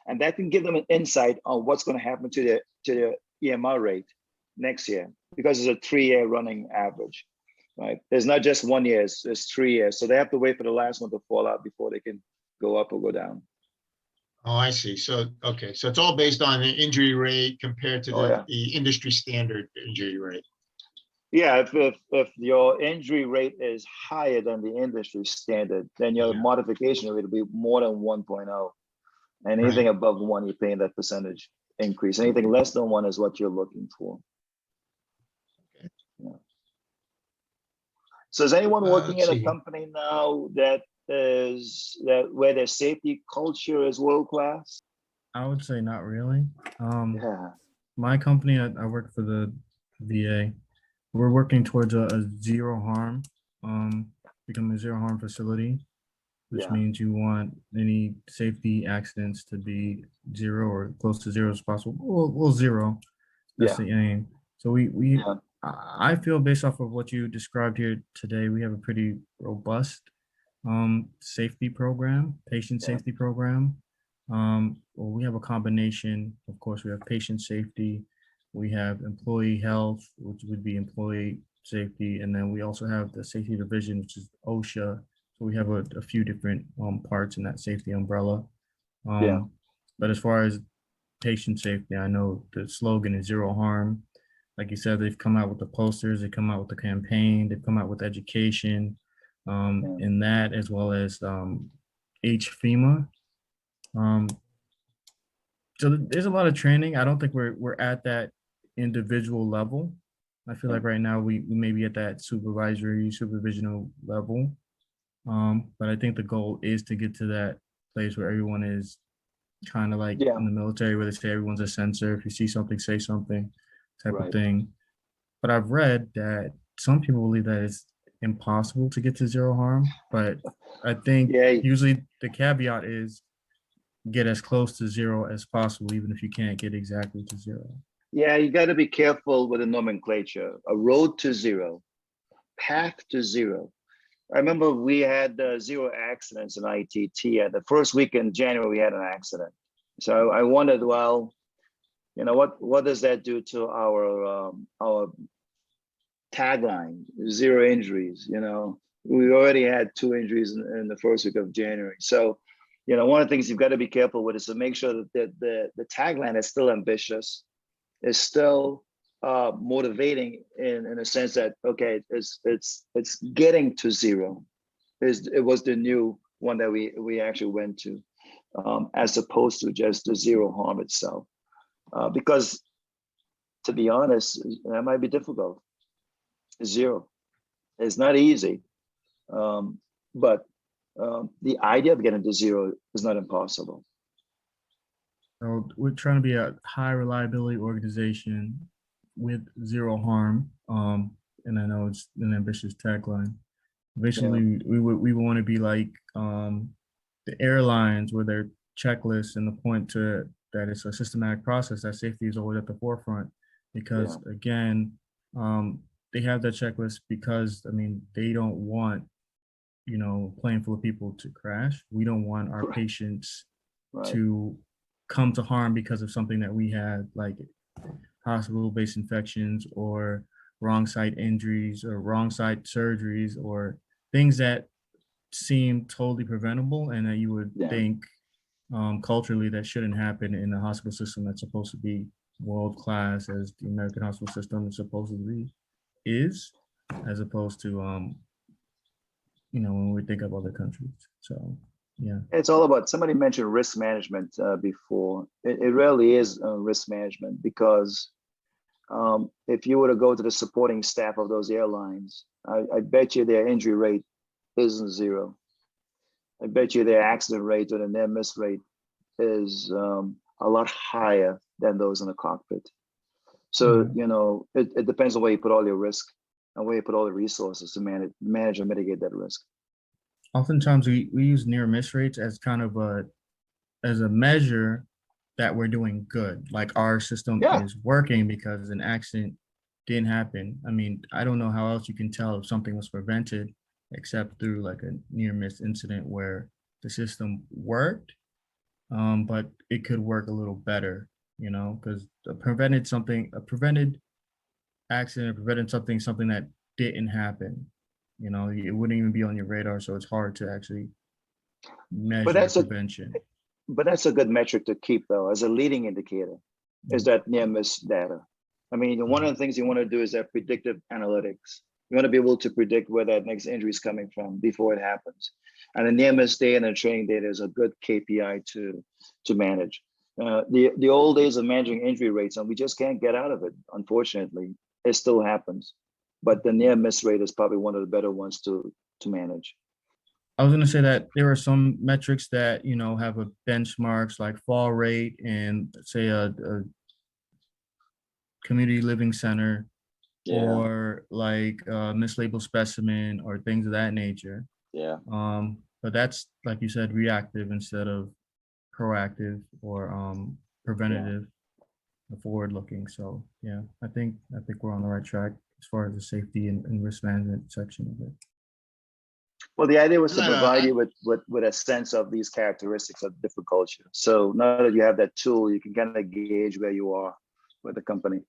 And that can give them an insight on what's going to happen to the EMR rate next year, because it's a 3-year running average, right? There's not just 1 year, it's 3 years. So they have to wait for the last one to fall out before they can go up or go down. Oh, I see. So, okay. So it's all based on the injury rate compared to the industry standard injury rate. Yeah, if your injury rate is higher than the industry standard, then your modification rate will be more than 1.0. And anything above 1, you're paying that percentage increase. Anything less than 1 is what you're looking for. Okay. Yeah. So is anyone working in a company now where their safety culture is world class? I would say not really. My company, I work for the VA. We're working towards a zero harm, becoming a zero harm facility, which means you want any safety accidents to be zero or close to zero as possible. Well, zero. That's the aim. So I feel based off of what you described here today, we have a pretty robust safety program, patient safety program. Well, we have a combination. Of course, we have patient safety, we have employee health, which would be employee safety, and then we also have the safety division, which is OSHA. So we have a few different parts in that safety umbrella. But as far as patient safety, I know the slogan is zero harm. Like you said, they've come out with the posters, they come out with the campaign, they've come out with education in that, as well as HFEMA. So there's a lot of training. I don't think we're at that individual level. I feel like right now we may be at that supervisional level. But I think the goal is to get to that place where everyone is kind of like in the military, where they say everyone's a sensor. If you see something, say something, type of thing. But I've read that some people believe that it's impossible to get to zero harm. But I think usually the caveat is get as close to zero as possible, even if you can't get exactly to zero. Yeah, you got to be careful with the nomenclature. A road to zero, path to zero. I remember we had 0 accidents in ITT. At the first week in January, we had an accident. So I wondered, well, you know, what does that do to our tagline, 0 injuries? You know, we already had 2 injuries in the first week of January. So, you know, one of the things you've got to be careful with is to make sure that the tagline is still ambitious, is still motivating in a sense that, okay, it's getting to zero. It was the new one that we actually went to, as opposed to just the zero harm itself. Because to be honest, that might be difficult. Zero. It's not easy. But the idea of getting to zero is not impossible. So we're trying to be a high reliability organization with zero harm. And I know it's an ambitious tagline. Basically, we want to be like the airlines with their checklists, and the point to that it's a systematic process, that safety is always at the forefront. Because again, they have that checklist because, I mean, they don't want, you know, plane full of people to crash. We don't want our patients to come to harm because of something that we had, like hospital-based infections or wrong site injuries or wrong site surgeries or things that seem totally preventable and that you would Yeah. think culturally that shouldn't happen in a hospital system that's supposed to be world class as the American hospital system supposedly is, as opposed to when we think of other countries. So yeah. It's all about, somebody mentioned risk management before. It really is risk management, because if you were to go to the supporting staff of those airlines, I bet you their injury rate isn't zero. I bet you their accident rate or the near miss rate is a lot higher than those in the cockpit. So, it depends on where you put all your risk and where you put all the resources to manage and mitigate that risk. Oftentimes we use near miss rates as kind of a measure that we're doing good. Like our system is working because an accident didn't happen. I mean, I don't know how else you can tell if something was prevented except through like a near miss incident where the system worked, but it could work a little better, because a prevented accident, prevented something that didn't happen, it wouldn't even be on your radar. So it's hard to actually measure prevention. But that's a good metric to keep, though, as a leading indicator, is that near miss data. I mean, one of the things you want to do is that predictive analytics. You want to be able to predict where that next injury is coming from before it happens. And the near miss data and the training data is a good KPI to manage. The old days of managing injury rates, and we just can't get out of it, unfortunately. It still happens. But the near miss rate is probably one of the better ones to manage. I was going to say that there are some metrics that, have a benchmarks like fall rate and say a community living center or like mislabeled specimen or things of that nature. Yeah. But that's, like you said, reactive instead of proactive or preventative, forward looking. So yeah, I think we're on the right track as far as the safety and risk management section of it. Well, the idea was to provide you with a sense of these characteristics of different cultures. So now that you have that tool, you can kind of gauge where you are with the company.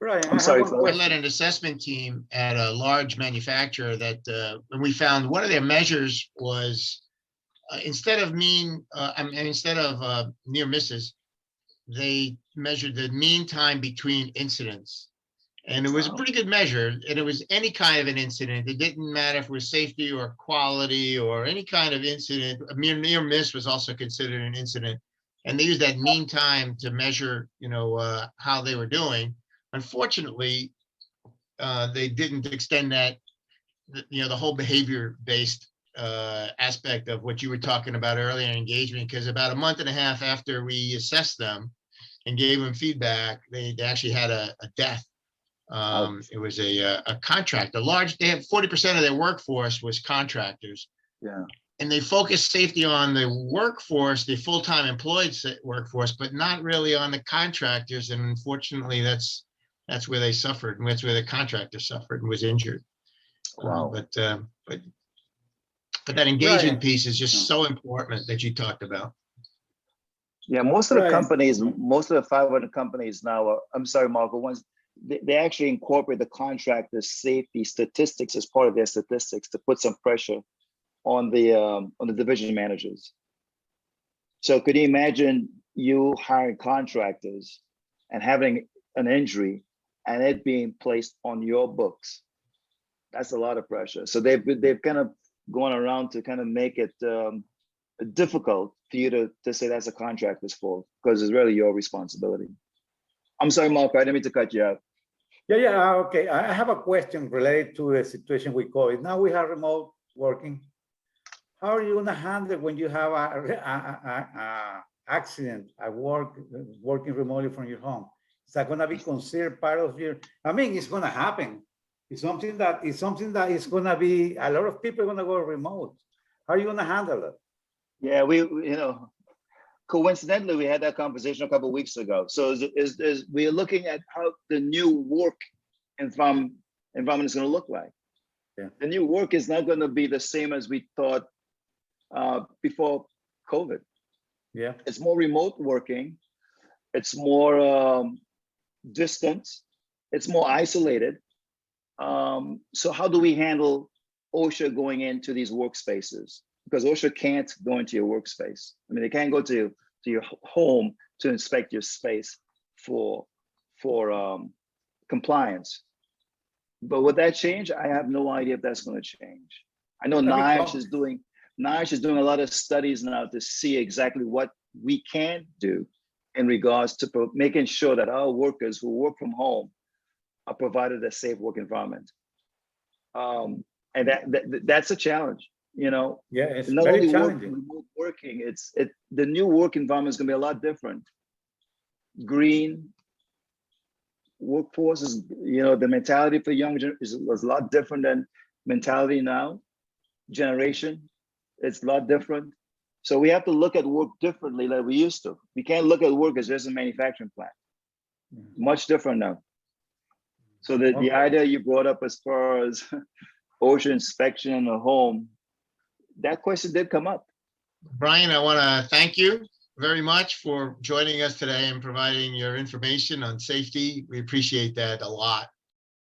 Right. I'm sorry. I led an assessment team at a large manufacturer that when we found one of their measures was instead of near misses, they measured the mean time between incidents. And it was a pretty good measure, and it was any kind of an incident. It didn't matter if it was safety or quality or any kind of incident. A near miss was also considered an incident. And they used that mean time to measure, how they were doing. Unfortunately, they didn't extend that, the whole behavior-based aspect of what you were talking about earlier, engagement, because about a month and a half after we assessed them and gave them feedback, they actually had a death. It was a contract, they had 40% of their workforce was contractors. Yeah. And they focused safety on the workforce, the full-time employed workforce, but not really on the contractors. And unfortunately, that's where they suffered, and that's where the contractor suffered and was injured. Wow. But that engagement piece is just so important that you talked about. Yeah, most of the companies, most of the 500 companies now are, I'm sorry, Marco, they actually incorporate the contractor safety statistics as part of their statistics to put some pressure on the division managers. So could you imagine you hiring contractors and having an injury and it being placed on your books? That's a lot of pressure. So they've kind of gone around to kind of make it difficult for you to say that's a contractor's fault, because it's really your responsibility. I'm sorry, Marco, I didn't mean to cut you out. Yeah, okay. I have a question related to the situation with COVID. Now we have remote working. How are you going to handle when you have a accident at work, working remotely from your home? Is that going to be considered part of your? I mean, it's going to happen. It's something that is going to be. A lot of people are going to go remote. How are you going to handle it? Yeah, coincidentally, we had that conversation a couple of weeks ago. So we're looking at how the new work environment is going to look like. Yeah. The new work is not going to be the same as we thought before COVID. Yeah, it's more remote working. It's more distant. It's more isolated. So how do we handle OSHA going into these workspaces? Because OSHA can't go into your workspace. I mean, they can't go to your home to inspect your space for compliance. But would that change? I have no idea if that's going to change. I know NIOSH is doing a lot of studies now to see exactly what we can do in regards to making sure that our workers who work from home are provided a safe work environment. And that's a challenge, you know. Yeah, it's not very only challenging. remote working, the new work environment is going to be a lot different. Green workforce is, you know, the mentality for young is a lot different than mentality now. Generation, it's a lot different. So we have to look at work differently like we used to. We can't look at work as just a manufacturing plant. Much different now. So the idea you brought up as far as OSHA inspection in the home, that question did come up. Brian, I want to thank you very much for joining us today and providing your information on safety. We appreciate that a lot.